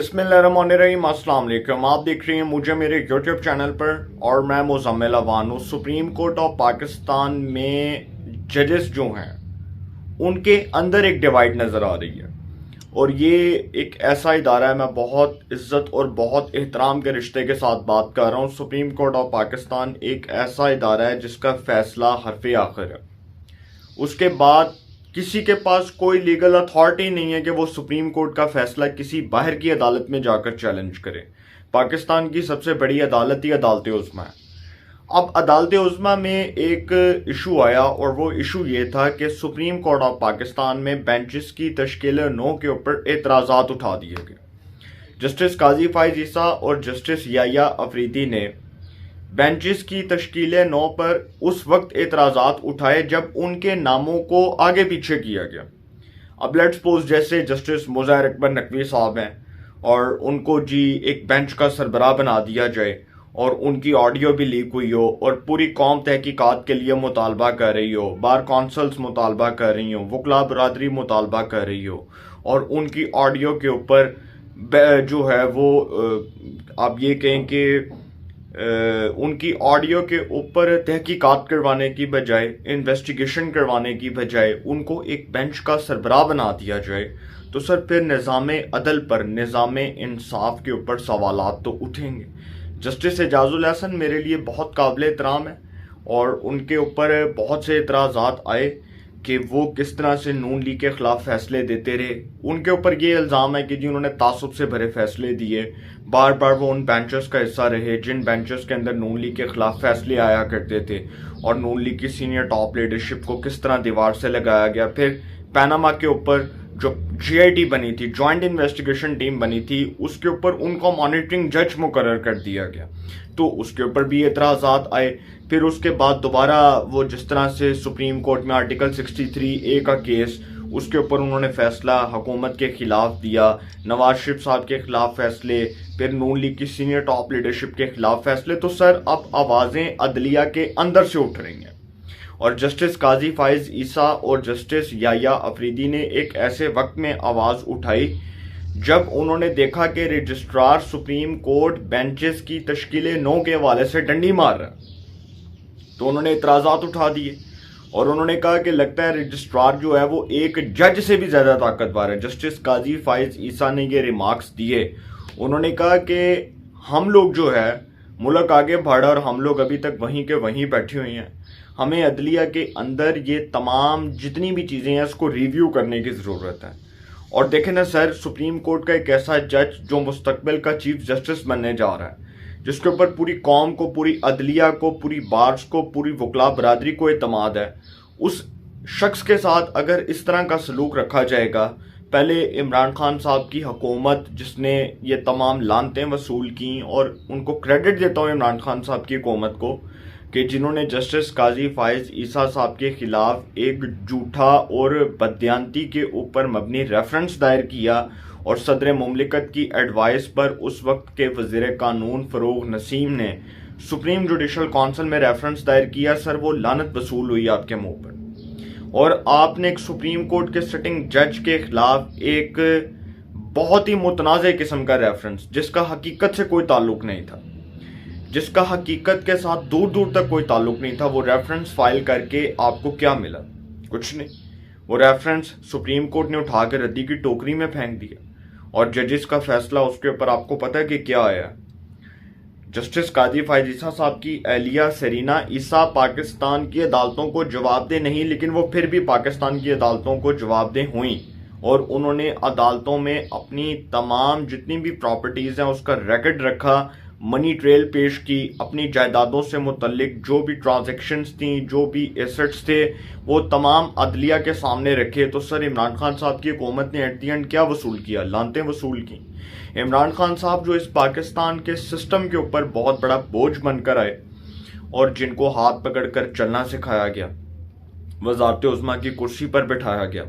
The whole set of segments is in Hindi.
बिस्मिल्लाहिर्रहमानिर्रहीम, अस्सलाम वालेकुम। आप देख रहे हैं मुझे मेरे यूट्यूब चैनल पर और मैं Muzammil Awan. Supreme Court of Pakistan में जजेस जो हैं उनके अंदर एक डिवाइड नज़र आ रही है और ये एक ऐसा इदारा है, मैं बहुत इज्जत और बहुत एहतराम के रिश्ते के साथ बात कर रहा हूँ। सुप्रीम कोर्ट ऑफ पाकिस्तान एक ऐसा इदारा है जिसका फैसला हरफ आखिर है। उसके बाद किसी के पास कोई लीगल अथॉरिटी नहीं है कि वो सुप्रीम कोर्ट का फैसला किसी बाहर की अदालत में जाकर चैलेंज करे। पाकिस्तान की सबसे बड़ी अदालत ही अदालत उज़्मा है। अब अदालत उज़्मा में एक इशू आया और वो इशू ये था कि सुप्रीम कोर्ट ऑफ पाकिस्तान में बेंचेस की तश्कील नौ के ऊपर एतराज़ात उठा दिए गए। जस्टिस काजी फाइज ईसा और जस्टिस याया अफरीदी ने बेंचेस की तश्कील नौ पर उस वक्त एतराज़ात उठाए जब उनके नामों को आगे पीछे किया गया। अब लेट्स सपोज जैसे जस्टिस मुज़ाहिर अकबर नकवी साहब हैं और उनको जी एक बेंच का सरबराह बना दिया जाए और उनकी ऑडियो भी लीक हुई हो और पूरी कौम तहकीकात के लिए मुतालबा कर रही हो, बार कौंसल्स मुतालबा कर रही हो, वकला बरादरी मुतालबा कर रही हो और उनकी ऑडियो के ऊपर जो है वो आप ये कहें कि उनकी ऑडियो के ऊपर तहकीकात करवाने की बजाय, इन्वेस्टिगेशन करवाने की बजाय उनको एक बेंच का सरबराह बना दिया जाए, तो सर फिर निज़ाम अदल पर, निज़ाम इंसाफ के ऊपर सवालात तो उठेंगे। जस्टिस एजाजुल हसन मेरे लिए बहुत काबिल एहतराम है और उनके ऊपर बहुत से एतराज़ात आए कि वो किस तरह से नून लीग के खिलाफ फैसले देते रहे। उनके ऊपर ये इल्ज़ाम है कि जी उन्होंने तासुब से भरे फैसले दिए, बार बार वो उन बेंचेस का हिस्सा रहे जिन बेंचेस के अंदर नून लीग के खिलाफ फैसले आया करते थे और नून लीग की सीनियर टॉप लीडरशिप को किस तरह दीवार से लगाया गया। फिर पैनामा के ऊपर जो GIT बनी थी, जॉइंट इन्वेस्टिगेशन टीम बनी थी, उसके ऊपर उनको मॉनिटरिंग जज मुकर्रर कर दिया गया, तो उसके ऊपर भी एतराज़ात आए। फिर उसके बाद दोबारा वो जिस तरह से सुप्रीम कोर्ट में आर्टिकल 63A का केस, उसके ऊपर उन्होंने फैसला हुकूमत के खिलाफ दिया, नवाज शरीफ साहब के खिलाफ फैसले, फिर नून लीग की सीनियर टॉप लीडरशिप के खिलाफ फैसले। तो सर अब आवाज़ें अदलिया के अंदर से उठ रही हैं और जस्टिस काजी फाइज ईसा और जस्टिस याया अफरीदी ने एक ऐसे वक्त में आवाज़ उठाई जब उन्होंने देखा कि रजिस्ट्रार सुप्रीम कोर्ट बेंचेस की तश्कील नौ के हवाले से डंडी मार रहा है, तो उन्होंने इतराज़ात उठा दिए और उन्होंने कहा कि लगता है रजिस्ट्रार जो है वो एक जज से भी ज़्यादा ताकतवर है। जस्टिस काजी फाइज ईसा ने ये रिमार्क्स दिए। उन्होंने कहा कि हम लोग जो है मुल्क आगे बढ़ा और हम लोग अभी तक वहीं के वहीं बैठे हुए हैं। हमें अदलिया के अंदर ये तमाम जितनी भी चीज़ें हैं उसको रिव्यू करने की ज़रूरत है। और देखें ना सर, सुप्रीम कोर्ट का एक ऐसा जज जो मुस्तकबिल का चीफ जस्टिस बनने जा रहा है, जिसके ऊपर पूरी कौम को, पूरी अदलिया को, पूरी बार्स को, पूरी वकला बरादरी को एतमाद है, उस शख्स के साथ अगर इस तरह का सलूक रखा जाएगा, पहले इमरान खान साहब की हुकूमत जिसने ये तमाम लानतें वसूल की, और उनको क्रेडिट देता हूँ इमरान खान साहब की हुकूमत को कि जिन्होंने जस्टिस काजी फाइज ईसा साहब के खिलाफ एक झूठा और बददियानती के ऊपर मबनी रेफरेंस दायर किया और सदर मुमलिकत की एडवाइस पर उस वक्त के वज़ीर कानून फ़रूग नसीम ने सुप्रीम जुडिशल काउंसिल में रेफरेंस दायर किया। सर वो लानत वसूल हुई आपके मुंह पर और आपने एक सुप्रीम कोर्ट के सिटिंग जज के खिलाफ एक बहुत ही मुतनाज़ किस्म का रेफरेंस, जिसका हकीकत से कोई ताल्लुक नहीं था, जिसका हकीकत के साथ दूर दूर तक कोई ताल्लुक नहीं था, वो रेफरेंस फाइल करके आपको क्या मिला? कुछ नहीं। वो रेफरेंस सुप्रीम कोर्ट ने उठा कर रद्दी की टोकरी में फेंक दिया और जजेस का फैसला उसके ऊपर आपको पता है कि क्या आया? जस्टिस काजी फाइज ईसा साहब की एहलिया सरीना ईसा पाकिस्तान की अदालतों को जवाबदेह नहीं, लेकिन वो फिर भी पाकिस्तान की अदालतों को जवाबदेह हुई और उन्होंने अदालतों में अपनी तमाम जितनी भी प्रॉपर्टीज़ हैं उसका रिकॉर्ड रखा, मनी ट्रेल पेश की, अपनी जायदादों से मुतल्लिक जो भी ट्रांजैक्शंस थी, जो भी एसेट्स थे, वो तमाम अदलिया के सामने रखे। तो सर इमरान खान साहब की हुकूमत ने एट दी एंड क्या वसूल किया? लानतें वसूल की। इमरान खान साहब जो इस पाकिस्तान के सिस्टम के ऊपर बहुत बड़ा बोझ बनकर आए और जिनको हाथ पकड़ कर चलना सिखाया गया, वज़ारत उज़्मा की कुर्सी पर बिठाया गया,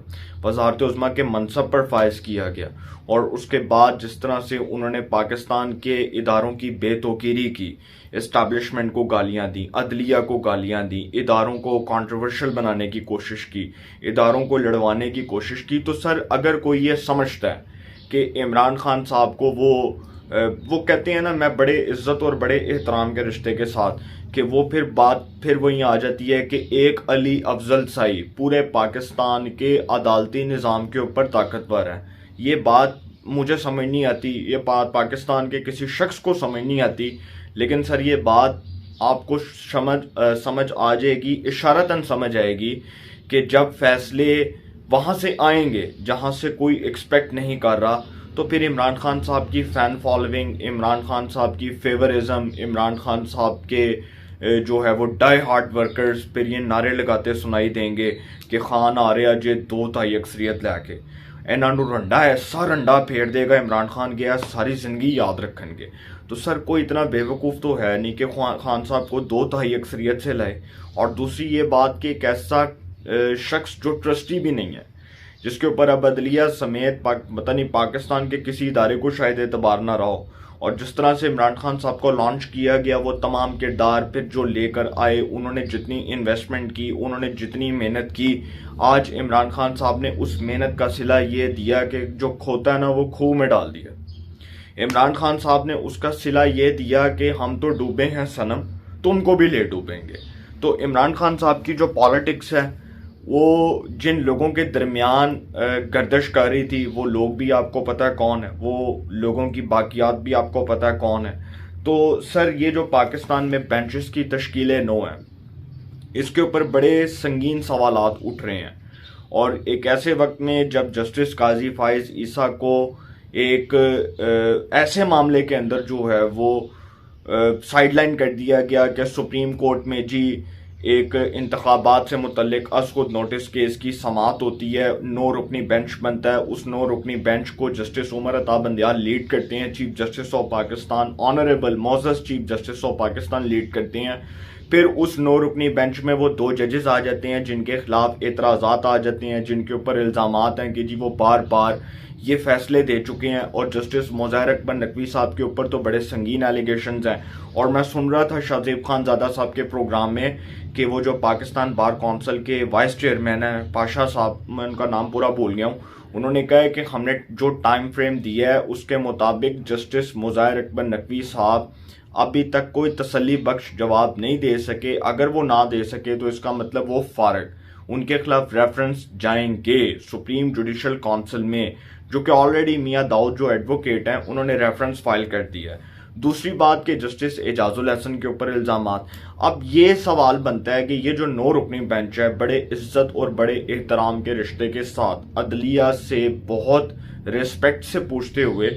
वज़ारत उज़्मा के मनसब पर फायज किया गया और उसके बाद जिस तरह से उन्होंने पाकिस्तान के इदारों की बेतौकीरी की, इस्टेब्लिशमेंट को गालियां दी, अदलिया को गालियां दी, इदारों को कंट्रोवर्शियल बनाने की कोशिश की, इदारों को लड़वाने की कोशिश की, तो सर अगर कोई ये समझता है कि इमरान खान साहब को वो कहते हैं ना, मैं बड़े इज्जत और बड़े एहतराम के रिश्ते के साथ, कि वो फिर वहीं आ जाती है कि एक अली अफजल साई पूरे पाकिस्तान के अदालती निज़ाम के ऊपर ताकतवर है। ये बात मुझे समझ नहीं आती, ये बात पाकिस्तान के किसी शख्स को समझ नहीं आती, लेकिन सर ये बात आपको समझ आ जाएगी, इशारतन समझ आएगी कि जब फैसले वहाँ से आएंगे जहाँ से कोई एक्सपेक्ट नहीं कर रहा, तो फिर इमरान खान साहब की फ़ैन फॉलोइंग, इमरान खान साहब की फेवरिज्म, इमरान खान साहब के जो है वो डाई हार्ड वर्कर्स फिर ये नारे लगाते सुनाई देंगे कि खान आ रहा जे 2/3 अक्सरियत लैके इन्हों रंडा ऐसा रंडा फेर देगा इमरान खान गया, सारी जिंदगी याद रखेंगे। तो सर कोई इतना बेवकूफ़ तो है नहीं कि खान साहब को 2/3 अक्सरियत से लाए। और दूसरी ये बात कि एक ऐसा शख्स जो ट्रस्टी भी नहीं है, जिसके ऊपर अब अदलिया समेत पता नहीं पाकिस्तान के किसी इदारे को शायद एतबार ना रहा हो, और जिस तरह से इमरान खान साहब को लॉन्च किया गया, वो तमाम किरदार फिर जो लेकर आए, उन्होंने जितनी इन्वेस्टमेंट की, उन्होंने जितनी मेहनत की, आज इमरान खान साहब ने उस मेहनत का सिला ये दिया कि जो खोता है ना वो खूह में डाल दिया। इमरान खान साहब ने उसका सिला ये दिया कि हम तो डूबे हैं सनम, तुमको भी ले डूबेंगे। तो इमरान खान साहब की जो पॉलिटिक्स है, वो जिन लोगों के दरमियान गर्दिश कर रही थी, वो लोग भी आपको पता है कौन है, वो लोगों की बाकियात भी आपको पता है कौन है। तो सर ये जो पाकिस्तान में बेंचेस की तश्कीलें नो है, इसके ऊपर बड़े संगीन सवालात उठ रहे हैं। और एक ऐसे वक्त में जब जस्टिस काजी फाइज ईसा को एक ऐसे मामले के अंदर जो है वो साइडलाइन कर दिया गया कि सुप्रीम कोर्ट में जी एक इंतखाबात से मुतल्लिक असखुद नोटिस केस की समाअत होती है, 9 रुकनी बेंच बनता है। उस 9 रुकनी बेंच को जस्टिस उमर अता बंदियाल लीड करते हैं, chief justice of Pakistan honourable मोअज़्ज़ज़ chief justice of Pakistan lead करते हैं। फिर उस 9 रुकनी बेंच में वो 2 जजेस आ जाते हैं जिनके खिलाफ एतराज़ात आ जाते हैं, जिनके ऊपर इल्ज़ामात हैं कि जी वो बार बार ये फैसले दे चुके हैं। और जस्टिस मुज़ाहिर अकबर नकवी साहब के ऊपर तो बड़े संगीन एलिगेशंस हैं। और मैं सुन रहा था शाहज़ेब खानज़ादा साहब के प्रोग्राम में कि वो जो पाकिस्तान बार काउंसिल के वाइस चेयरमैन हैं पाशा साहब, मैं उनका नाम पूरा भूल गया हूँ, उन्होंने कहा है कि हमने जो टाइम फ्रेम दिया है उसके मुताबिक जस्टिस मुज़ाहिर अकबर नकवी साहब अभी तक कोई तसल्ली बख्श जवाब नहीं दे सके। अगर वो ना दे सके तो इसका मतलब वो फारग, उनके खिलाफ रेफरेंस जाएंगे सुप्रीम जुडिशल काउंसिल में, जो कि ऑलरेडी मियाँ दाऊद जो एडवोकेट हैं उन्होंने रेफरेंस फाइल कर दिया है। दूसरी बात कि जस्टिस एजाजुल हसन के ऊपर इल्ज़ामात। अब ये सवाल बनता है कि ये जो 9 रुकनी बेंच है, बड़े इज्जत और बड़े एहतराम के रिश्ते के साथ अदलिया से बहुत रिस्पेक्ट से पूछते हुए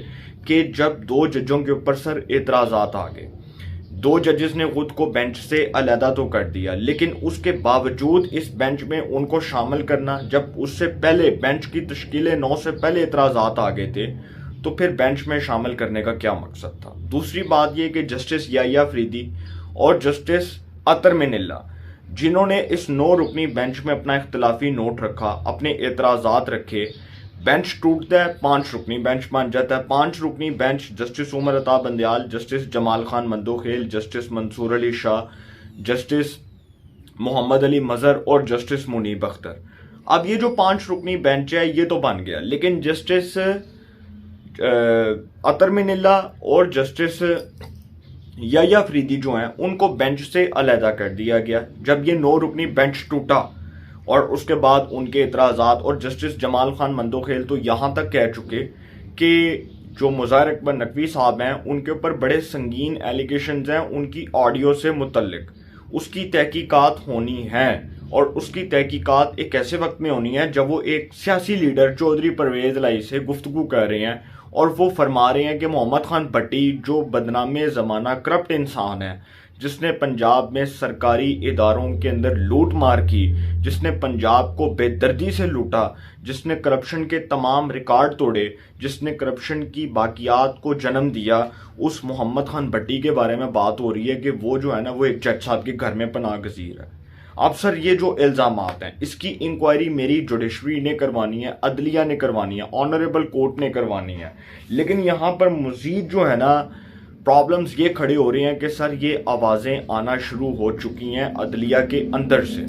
कि जब 2 जजों के ऊपर सर एतराज़ात आ गए, 2 जजेस ने खुद को बेंच से अलहदा तो कर दिया, लेकिन उसके बावजूद इस बेंच में उनको शामिल करना, जब उससे पहले बेंच की तश्कील 9 से पहले एतराज़ात आ गए थे, तो फिर बेंच में शामिल करने का क्या मकसद था। दूसरी बात यह कि जस्टिस याहिया अफरीदी और जस्टिस अतर मिनिल्ला, जिन्होंने इस 9 रुकनी बेंच में अपना इख्तिलाफी नोट रखा, अपने एतराज़ात रखे, बेंच टूटता है, 5 रुकनी बेंच बन जाता है। 5 रुकनी bench justice Umar Ata Bandial, justice Jamal Khan Mandokhail, justice Mansoor Ali Shah, justice Mohammad Ali Mazhar और जस्टिस मुनीब अख्तर। अब ये जो 5 रुकनी बेंच है ये तो बन गया, लेकिन जस्टिस अतर मिनिल्ला और जस्टिस याहिया अफरीदी जो हैं उनको बेंच से अलहदा कर दिया गया जब ये 9 रुकनी बेंच टूटा। और उसके बाद उनके एतराज़ात, और जस्टिस जमाल खान मंदोखेल तो यहाँ तक कह चुके कि जो मुज़ाहिर अकबर नकवी साहब हैं उनके ऊपर बड़े संगीन एलिगेशंस हैं उनकी ऑडियो से मुतल्लिक, उसकी तहकीकात होनी है। और उसकी तहकीकात एक ऐसे वक्त में होनी है जब वो एक सियासी लीडर चौधरी परवेज़ लाई से गुफ्तगू कर रहे हैं और वो फरमा रहे हैं कि मोहम्मद खान भट्टी जो बदनामे ज़माना करप्ट इंसान है, जिसने पंजाब में सरकारी इदारों के अंदर लूट मार की, जिसने पंजाब को बेदर्दी से लूटा, जिसने करप्शन के तमाम रिकॉर्ड तोड़े, जिसने करप्शन की बाकियात को जन्म दिया, उस मोहम्मद खान भट्टी के बारे में बात हो रही है कि वो जो है ना वो एक जज साहब के घर में पनाह गज़ीर है। अब सर ये जो इल्ज़ामात हैं इसकी इंक्वायरी मेरी जुडिशरी ने करवानी है, अदलिया ने करवानी है, ऑनरेबल कोर्ट ने करवानी है। लेकिन यहाँ पर मज़ीद जो है ना प्रॉब्लम्स ये खड़े हो रहे हैं कि सर ये आवाज़ें आना शुरू हो चुकी हैं अदलिया के अंदर से,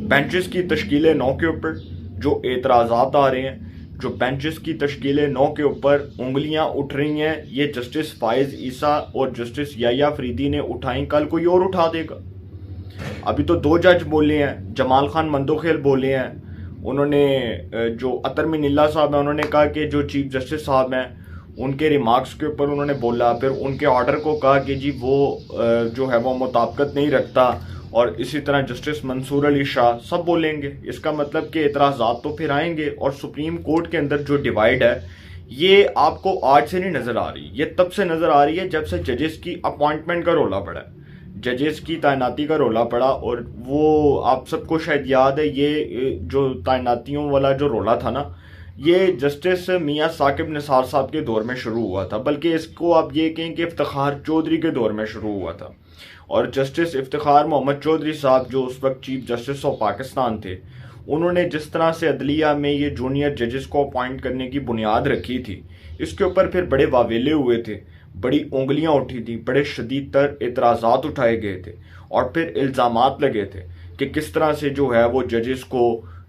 बेंचेस की तश्कील 9 के ऊपर जो एतराज़ात आ रहे हैं, जो बेंचेस की तश्कील 9 के ऊपर उंगलियां उठ रही हैं, ये जस्टिस फाइज ईसा और जस्टिस याया फरीदी ने उठाई, कल कोई और उठा देगा। अभी तो 2 जज बोले हैं, जमाल खान मंदोखेल बोले हैं, उन्होंने जो अतर मिनिल्ला साहब हैं उन्होंने कहा कि जो चीफ जस्टिस साहब हैं उनके रिमार्क्स के ऊपर उन्होंने बोला, फिर उनके ऑर्डर को कहा कि जी वो जो है वो मुताबिकत नहीं रखता, और इसी तरह जस्टिस मंसूर अली शाह सब बोलेंगे। इसका मतलब कि एतराज़ात तो फिर आएंगे। और सुप्रीम कोर्ट के अंदर जो डिवाइड है ये आपको आज से नहीं नज़र आ रही, ये तब से नज़र आ रही है जब से जजेस की अपॉइंटमेंट का रोला पड़ा, जजेस की तैनाती का रोला पड़ा। और वो आप सबको शायद याद है, ये जो तैनातियों वाला जो रोला था ना, ये जस्टिस मियां साकिब निसार साहब के दौर में शुरू हुआ था, बल्कि इसको आप ये कहें कि इफ्तिखार चौधरी के दौर में शुरू हुआ था। और जस्टिस इफ्तिखार मोहम्मद चौधरी साहब जो उस वक्त चीफ जस्टिस ऑफ पाकिस्तान थे, उन्होंने जिस तरह से अदलिया में ये जूनियर जजेस को अपॉइंट करने की बुनियाद रखी थी, इसके ऊपर फिर बड़े वावेले हुए थे, बड़ी उंगलियां उठी थी, बड़े शदीद तर एतराज़ात उठाए गए थे, और फिर इल्ज़ामात लगे थे कि किस तरह से जो है वो जजेस को,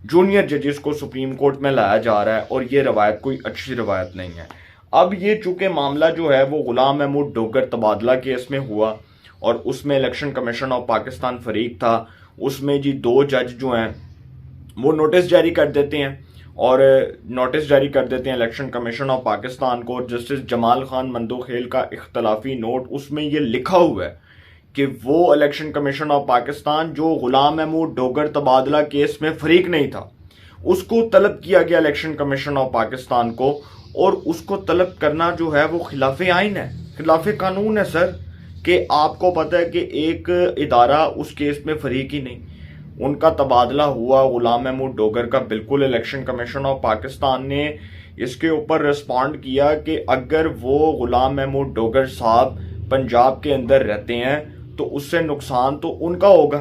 जूनियर जजेस को सुप्रीम कोर्ट में लाया जा रहा है, और ये रवायत कोई अच्छी रवायत नहीं है। अब ये चूंकि मामला जो है वो गुलाम महमूद डोगर तबादला केस में हुआ, और उसमें इलेक्शन कमीशन ऑफ पाकिस्तान फरीक था, उसमें जी 2 जज जो हैं वो नोटिस जारी कर देते हैं, और नोटिस जारी कर देते हैं इलेक्शन कमीशन ऑफ पाकिस्तान को। जस्टिस जमाल खान मंदोखेल का इख्तलाफी नोट, उसमें ये लिखा हुआ है कि वो इलेक्शन कमीशन ऑफ पाकिस्तान जो गुलाम महमूद डोगर तबादला केस में फरीक नहीं था, उसको तलब किया गया इलेक्शन कमीशन ऑफ पाकिस्तान को, और उसको तलब करना जो है वो खिलाफ आइन है, खिलाफ कानून है सर। कि आपको पता है कि एक इदारा उस केस में फरीक ही नहीं, उनका तबादला हुआ गुलाम महमूद डोगर का, बिल्कुल इलेक्शन कमीशन ऑफ पाकिस्तान ने इसके ऊपर रिस्पॉन्ड किया कि अगर वो गुलाम महमूद डोगर साहब पंजाब के अंदर रहते हैं तो उससे नुकसान तो उनका होगा,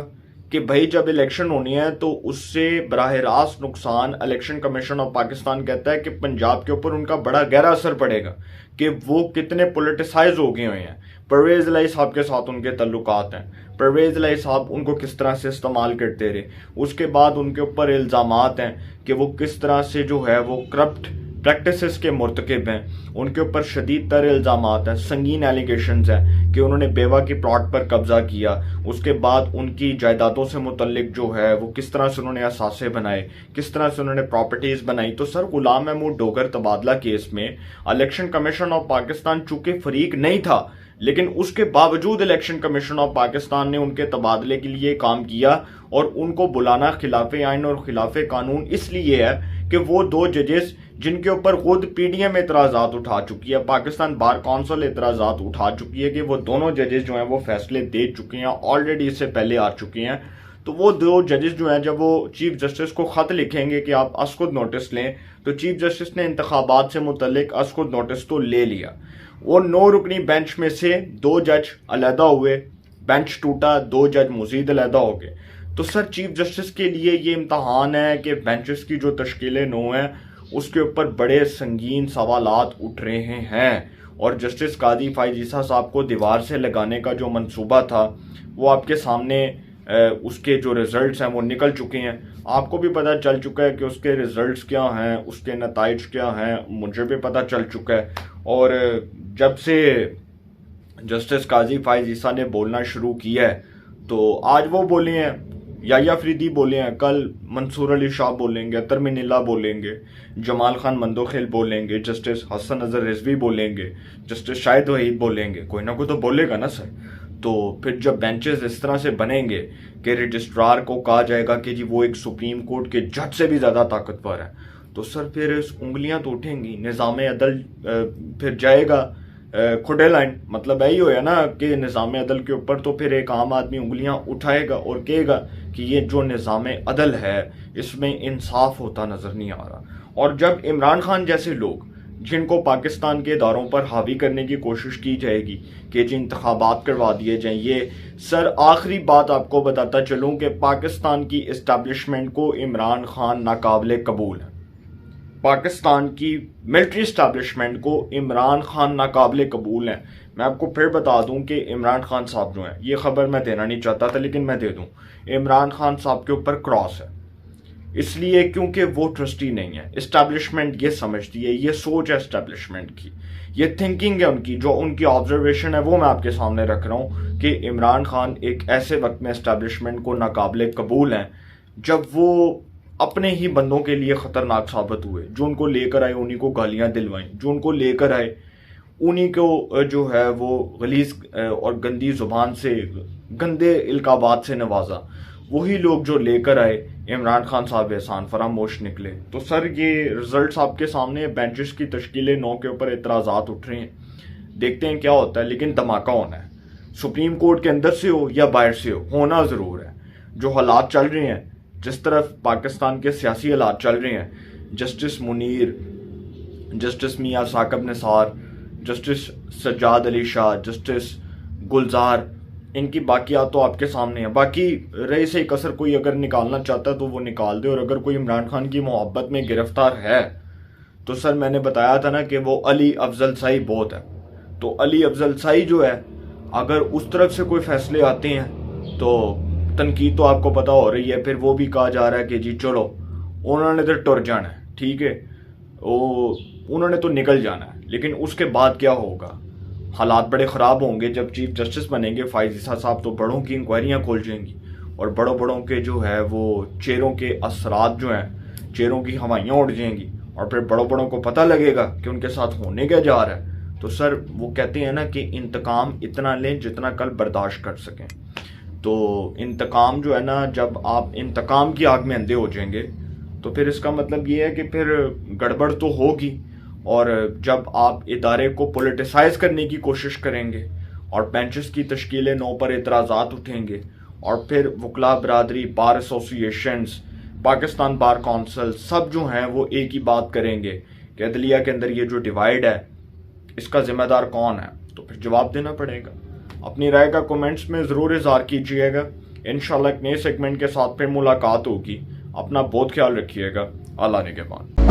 कि भाई जब इलेक्शन होनी है तो उससे बराह रास्त नुकसान इलेक्शन कमीशन ऑफ पाकिस्तान कहता है कि पंजाब के ऊपर उनका बड़ा गहरा असर पड़ेगा, कि वो कितने पोलिटिसाइज हो गए हुए हैं। परवेज इलाही साहब के साथ उनके तल्लुकात हैं, परवेज इलाही साहब उनको किस तरह से इस्तेमाल करते रहे, उसके बाद उनके ऊपर इल्ज़ामात हैं कि वो किस तरह से जो है वो करप्ट प्रैक्टिसेस के मुर्तकिब हैं, उनके ऊपर शदीद तर इल्ज़ामात हैं, संगीन एलिगेशंस हैं कि उन्होंने बेवा की प्लॉट पर कब्जा किया, उसके बाद उनकी जायदादों से मुतल्लिक जो है वो किस तरह से उन्होंने असासे बनाए, किस तरह से उन्होंने प्रॉपर्टीज़ बनाई। तो सर गुलाम महमूद डोगर तबादला केस में इलेक्शन कमीशन ऑफ पाकिस्तान चूंकि फरीक नहीं था, लेकिन उसके बावजूद इलेक्शन कमीशन ऑफ पाकिस्तान ने उनके तबादले के लिए काम किया, और उनको बुलाना खिलाफ आइन और खिलाफ कानून इसलिए है कि वो 2 जजेस जिनके ऊपर खुद पीडीएम एतराज़ात उठा चुकी है, पाकिस्तान बार काउंसिल एतराज़ात उठा चुकी है, कि वो दोनों जजेस जो हैं वो फैसले दे चुके हैं, ऑलरेडी इससे पहले आ चुके हैं। तो वो 2 जजेस जो हैं जब वो चीफ जस्टिस को ख़त लिखेंगे कि आप असखुद नोटिस लें, तो चीफ जस्टिस ने इंतखाबात से मुतल्लिक असखुद नोटिस तो ले लिया। वो 9 रुकनी बेंच में से 2 जज अलहदा हुए, बेंच टूटा, 2 जज मजीद अलहदा हो गए। तो सर चीफ जस्टिस के लिए ये इम्तहान है कि बेंचेस की जो तश्कील 9 है उसके ऊपर बड़े संगीन सवालात उठ रहे हैं, और जस्टिस काजी फाइज ईसा साहब को दीवार से लगाने का जो मंसूबा था वो आपके सामने उसके जो रिजल्ट्स हैं वो निकल चुके हैं। आपको भी पता चल चुका है कि उसके रिजल्ट्स क्या हैं, उसके नताइज क्या हैं, मुझे भी पता चल चुका है। और जब से जस्टिस काजी फाइज ईसा ने बोलना शुरू किया है, तो आज वो बोले हैं, याया फरीदी बोले हैं, कल मंसूर अली शाह बोलेंगे, अतर मिनिल्ला बोलेंगे, जमाल खान मंदोखेल बोलेंगे, जस्टिस हसन अजहर रिजवी बोलेंगे, जस्टिस शाहिद वहीद बोलेंगे, कोई ना कोई तो बोलेगा ना सर। तो फिर जब बेंचेस इस तरह से बनेंगे कि रजिस्ट्रार को कहा जाएगा कि जी वो एक सुप्रीम कोर्ट के जज से भी ज़्यादा ताकतवर है, तो सर फिर उंगलियां तो उठेंगी, निज़ाम अदल फिर जाएगा खुडे लाइन। मतलब यही होया ना कि निज़ाम अदल के ऊपर तो फिर एक आम आदमी उंगलियां उठाएगा और कहेगा कि ये जो निज़ाम अदल है इसमें इंसाफ होता नज़र नहीं आ रहा। और जब इमरान खान जैसे लोग जिनको पाकिस्तान के इदारों पर हावी करने की कोशिश की जाएगी कि जी इंतखाबात करवा दिए जाएं, ये सर आखिरी बात आपको बताता चलूं कि पाकिस्तान की इस्टेब्लिशमेंट को इमरान खान नाकाबिले कबूल है, पाकिस्तान की मिलिट्री इस्टेब्लिशमेंट को इमरान खान नाकाबिले कबूल हैं। मैं आपको फिर बता दूं कि इमरान खान साहब जो हैं, ये खबर मैं देना नहीं चाहता था लेकिन मैं दे दूं, इमरान खान साहब के ऊपर क्रॉस है, इसलिए क्योंकि वो ट्रस्टी नहीं है। इस्टेब्लिशमेंट ये समझती है, ये सोच है इस्टेब्लिशमेंट की, ये थिंकिंग है उनकी, जो उनकी ऑब्जर्वेशन है वो मैं आपके सामने रख रहा हूँ कि इमरान खान एक ऐसे वक्त में इस्टेब्लिशमेंट को नाकाबिले कबूल हैं जब वो अपने ही बंदों के लिए ख़तरनाक साबित हुए। जो उनको लेकर आए उन्हीं को गालियाँ दिलवाईं, जो उनको लेकर आए उन्हीं को जो है वो गलीज और गंदी ज़ुबान से, गंदे इल्काबात से नवाजा। वही लोग जो लेकर आए इमरान खान साहब एहसान फरामोश निकले। तो सर ये रिजल्ट्स आपके सामने, बेंचेस की तश्कील 9 के ऊपर एतराज़ात उठ रहे हैं, देखते हैं क्या होता है। लेकिन धमाका होना है, सुप्रीम कोर्ट के अंदर से हो या बाहर से हो, होना ज़रूर है। जो हालात चल रहे हैं, जिस तरफ पाकिस्तान के सियासी हालात चल रहे हैं, जस्टिस मुनीर, जस्टिस मियाँ साकब निसार, जस्टिस सज्जाद अली शाह, जस्टिस गुलजार, इनकी बाकियात तो आपके सामने है। बाकी रही सही कसर कोई अगर निकालना चाहता है तो वो निकाल दे। और अगर कोई इमरान खान की मोहब्बत में गिरफ्तार है तो सर मैंने बताया था ना कि वो अली अफजल साई बहुत है। तो अली अफजल साई जो है, अगर उस तरफ से कोई फैसले आते हैं तो तनकीद तो आपको पता हो रही है। फिर वो भी कहा जा रहा है कि जी चलो उन्होंने तो टुर जाना है, ठीक है, उन्होंने तो निकल जाना है, लेकिन उसके बाद क्या होगा? हालात बड़े ख़राब होंगे। जब चीफ जस्टिस बनेंगे फ़ाइज़ ईसा साहब तो बड़ों की इंक्वायरियाँ खोल जाएंगी और बड़ों के जो है वो चेहरों के असरात जो हैं, चेहरों की हवाइयाँ उड़ जाएंगी और फिर बड़ों को पता लगेगा कि उनके साथ होने क्या जा रहा है। तो सर वो कहते हैं ना कि इंतकाम इतना लें जितना कल बर्दाश्त कर सकें। तो इंतकाम जो है ना, जब आप इंतकाम की आग में अंधे हो जाएंगे तो फिर इसका मतलब ये है कि फिर गड़बड़ तो होगी। और जब आप इदारे को पोलिटिसाइज करने की कोशिश करेंगे और बेंचेस की तश्कील 9 पर एतराज़ात उठेंगे और फिर वकला बरादरी, बार एसोसिएशंस, पाकिस्तान बार काउंसिल, सब जो हैं वो एक ही बात करेंगे कि अदलिया के अंदर ये जो डिवाइड है इसका जिम्मेदार कौन है। तो फिर जवाब देना पड़ेगा। अपनी राय का कमेंट्स में ज़रूर इज़हार कीजिएगा। इंशाल्लाह एक नए सेगमेंट के साथ फिर मुलाकात होगी। अपना बहुत ख्याल रखिएगा। अल्लाह ने के बाद।